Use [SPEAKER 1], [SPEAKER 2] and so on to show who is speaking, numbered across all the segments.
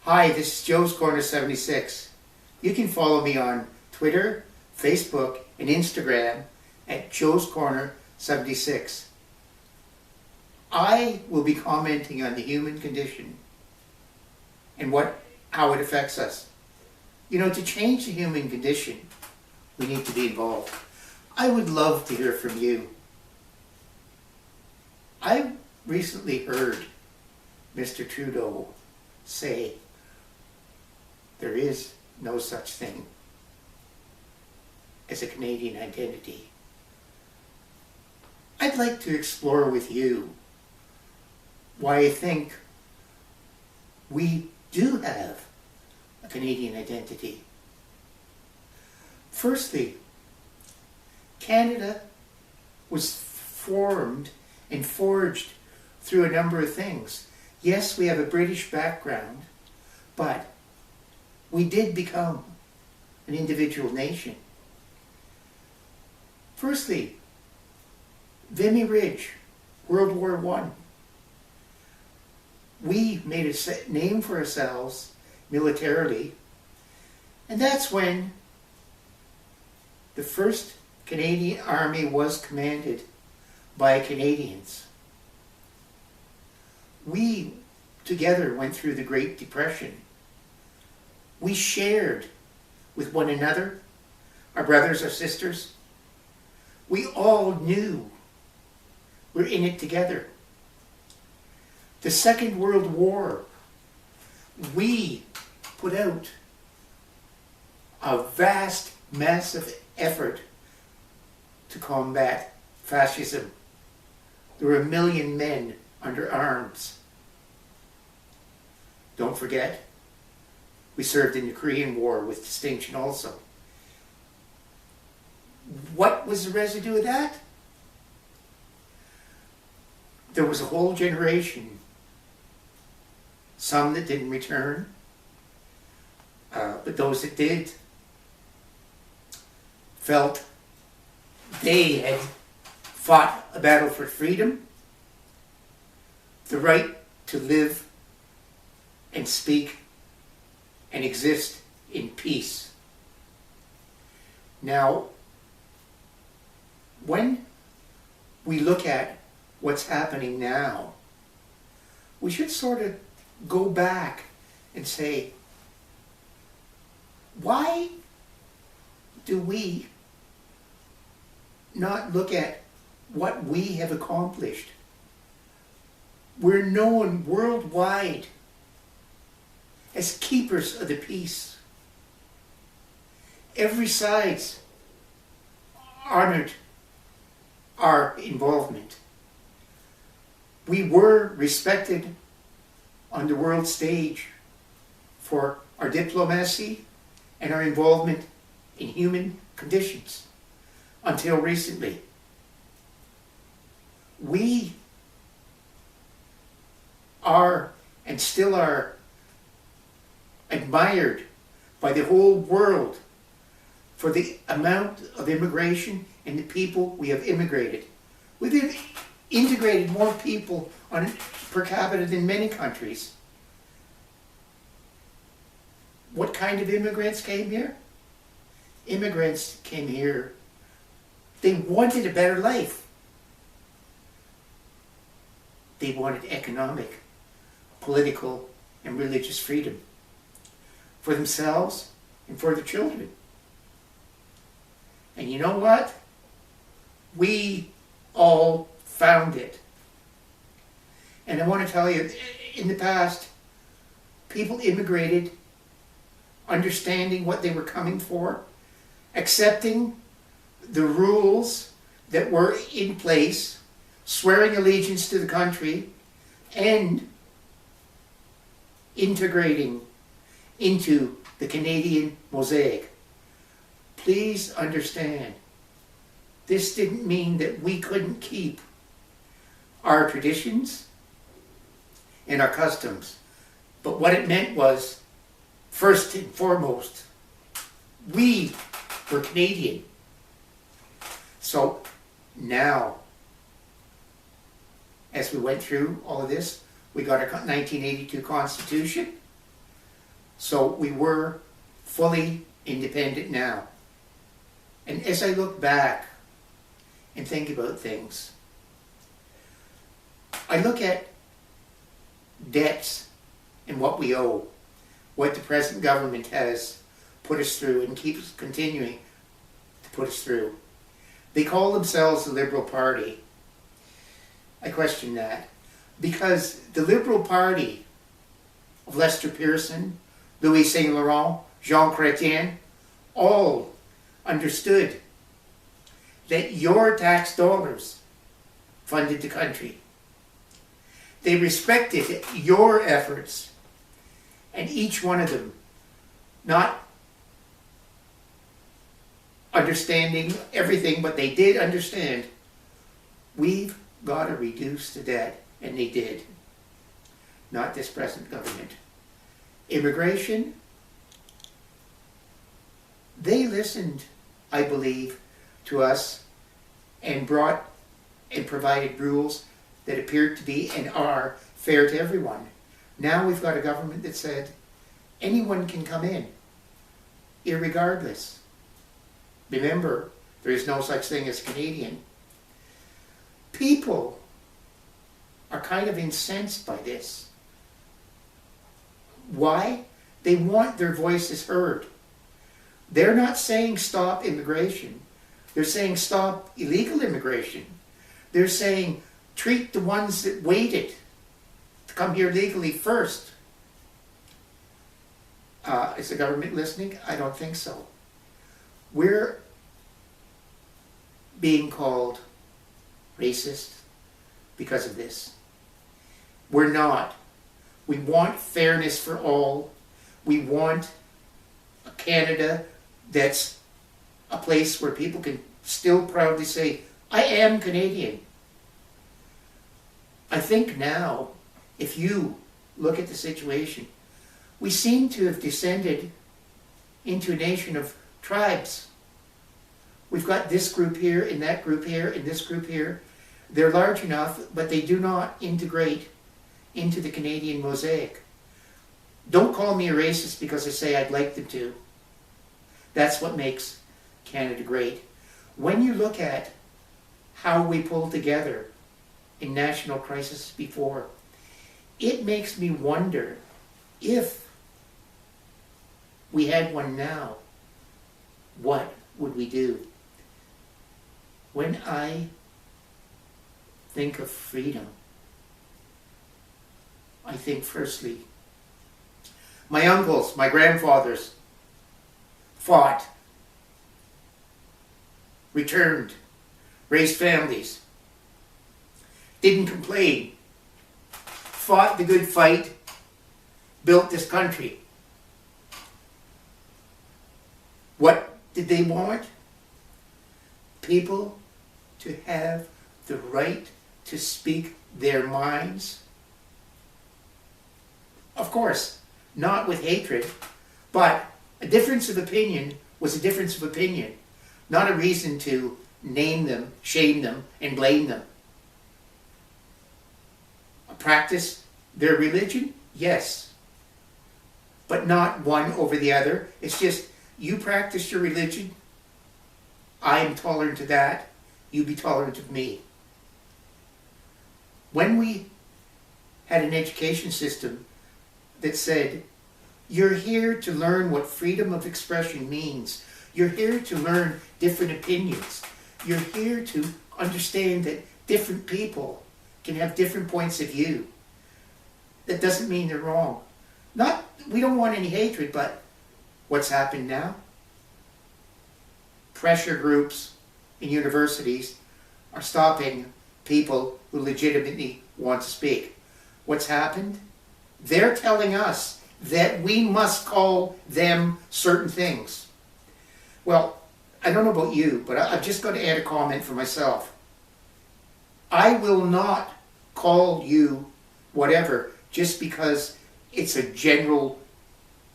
[SPEAKER 1] Hi, this is Joe's Corner 76. You can follow me on Twitter, Facebook, and Instagram at Joe's Corner 76. I will be commenting on the human condition and how it affects us. You know, to change the human condition, we need to be involved. I would love to hear from you. I recently heard Mr. Trudeau say there is no such thing as a Canadian identity. I'd like to explore with you why I think we do have a Canadian identity. Firstly, Canada was formed and forged through a number of things. Yes, we have a British background, but we did become an individual nation. Firstly, Vimy Ridge, World War I. We made a name for ourselves militarily, and that's when the first Canadian Army was commanded by Canadians. We together went through the Great Depression. We shared with one another, our brothers, our sisters. We all knew we're in it together. The Second World War, we put out a vast, massive effort to combat fascism. There were 1 million men under arms. Don't forget, we served in the Korean War with distinction also. What was the residue of that? There was a whole generation, some that didn't return, but those that did felt they had fought a battle for freedom, the right to live and speak and exist in peace. Now, when we look at what's happening now, we should sort of go back and say, why do we not look at what we have accomplished? We're known worldwide as keepers of the peace. Every side's honored our involvement. We were respected on the world stage for our diplomacy and our involvement in human conditions until recently. We are and still are admired by the whole world for the amount of immigration and the people we have immigrated. We've integrated more people on per capita than many countries. What kind of immigrants came here? Immigrants came here. They wanted a better life. They wanted economic, political, and religious freedom for themselves and for their children. And you know what? We all found it. And I want to tell you, in the past, people immigrated understanding what they were coming for, accepting the rules that were in place, swearing allegiance to the country, and integrating into the Canadian mosaic. Please understand, this didn't mean that we couldn't keep our traditions and our customs. But what it meant was, first and foremost, we were Canadian. So now, as we went through all of this, we got our 1982 Constitution. So we were fully independent now. And as I look back and think about things, I look at debts and what we owe, what the present government has put us through and keeps continuing to put us through. They call themselves the Liberal Party. I question that, because the Liberal Party of Lester Pearson, Louis Saint Laurent, Jean Chrétien, all understood that your tax dollars funded the country. They respected your efforts, and each one of them, not understanding everything, but they did understand, we've got to reduce the debt, and they did. Not this present government. Immigration, they listened, I believe, to us and brought and provided rules that appeared to be and are fair to everyone. Now we've got a government that said anyone can come in, irregardless. Remember, there is no such thing as Canadian. People are kind of incensed by this. Why? They want their voices heard. They're not saying stop immigration. They're saying stop illegal immigration. They're saying treat the ones that waited to come here legally first. Is the government listening? I don't think so. We're being called racist because of this. We're not. We want fairness for all. We want a Canada that's a place where people can still proudly say, I am Canadian. I think now, if you look at the situation, we seem to have descended into a nation of tribes. We've got this group here, and that group here, and this group here. They're large enough, but they do not integrate into the Canadian mosaic. Don't call me a racist because I say I'd like them to. That's what makes Canada great. When you look at how we pulled together in national crisis before, it makes me wonder if we had one now, what would we do? When I think of freedom, I think firstly, my uncles, my grandfathers fought, returned, raised families, didn't complain, fought the good fight, built this country. What did they want? People to have the right to speak their minds. Of course, not with hatred, but a difference of opinion was a difference of opinion, not a reason to name them, shame them, and blame them. Practice their religion? Yes. But not one over the other. It's just, you practice your religion, I am tolerant to that, you be tolerant of me. When we had an education system that said, you're here to learn what freedom of expression means. You're here to learn different opinions. You're here to understand that different people can have different points of view. That doesn't mean they're wrong. We don't want any hatred, but what's happened now? Pressure groups in universities are stopping people who legitimately want to speak. What's happened? They're telling us that we must call them certain things. Well, I don't know about you, but I've just got to add a comment for myself. I will not call you whatever just because it's a general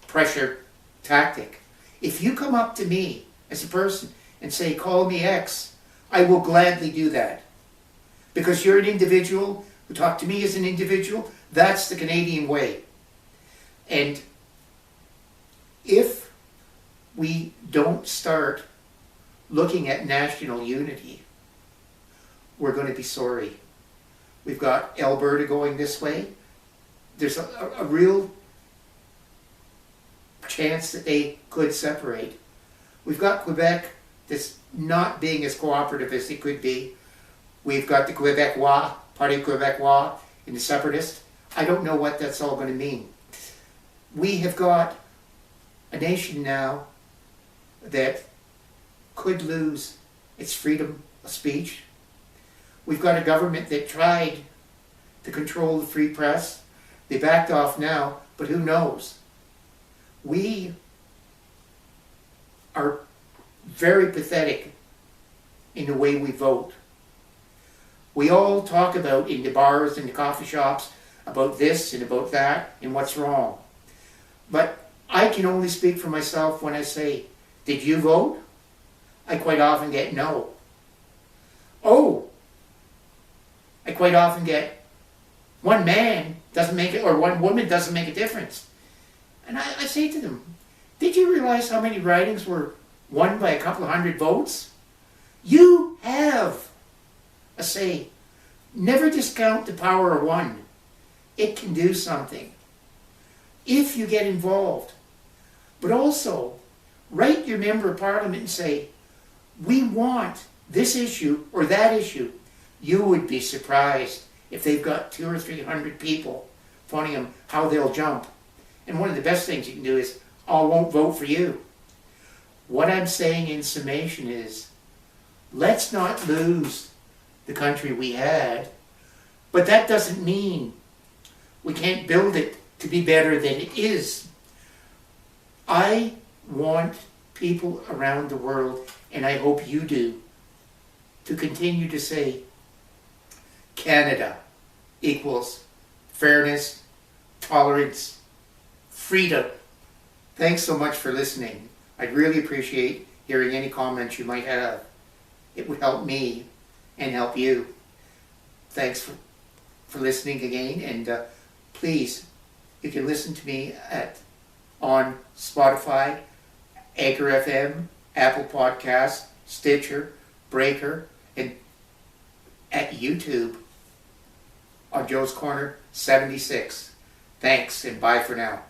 [SPEAKER 1] pressure tactic. If you come up to me as a person and say, call me X, I will gladly do that. Because you're an individual who talk to me as an individual, that's the Canadian way. And we don't start looking at national unity, we're going to be sorry. We've got Alberta going this way. There's a real chance that they could separate. We've got Quebec that's not being as cooperative as it could be. We've got the Quebecois, Parti Quebecois, and the separatists. I don't know what that's all going to mean. We have got a nation now that could lose its freedom of speech. We've got a government that tried to control the free press. They backed off now, but who knows? We are very pathetic in the way we vote. We all talk about in the bars and the coffee shops about this and about that and what's wrong. But I can only speak for myself when I say, did you vote? I quite often get no. Oh, I quite often get one man doesn't make it, or one woman doesn't make a difference. And I say to them, did you realize how many ridings were won by a couple of hundred votes? You have a say. Never discount the power of one. It can do something if you get involved. But also, write your member of parliament and say, we want this issue or that issue. You would be surprised if they've got 200 or 300 people phoning them how they'll jump. And one of the best things you can do is, I won't vote for you. What I'm saying in summation is, let's not lose the country we had, but that doesn't mean we can't build it to be better than it is. I want people around the world, and I hope you do, to continue to say, Canada equals fairness, tolerance, freedom. Thanks so much for listening. I'd really appreciate hearing any comments you might have. It would help me and help you. Thanks for listening again, and please, you can listen to me on Spotify, Anchor FM, Apple Podcasts, Stitcher, Breaker, and at YouTube on Joe's Corner 76. Thanks, and bye for now.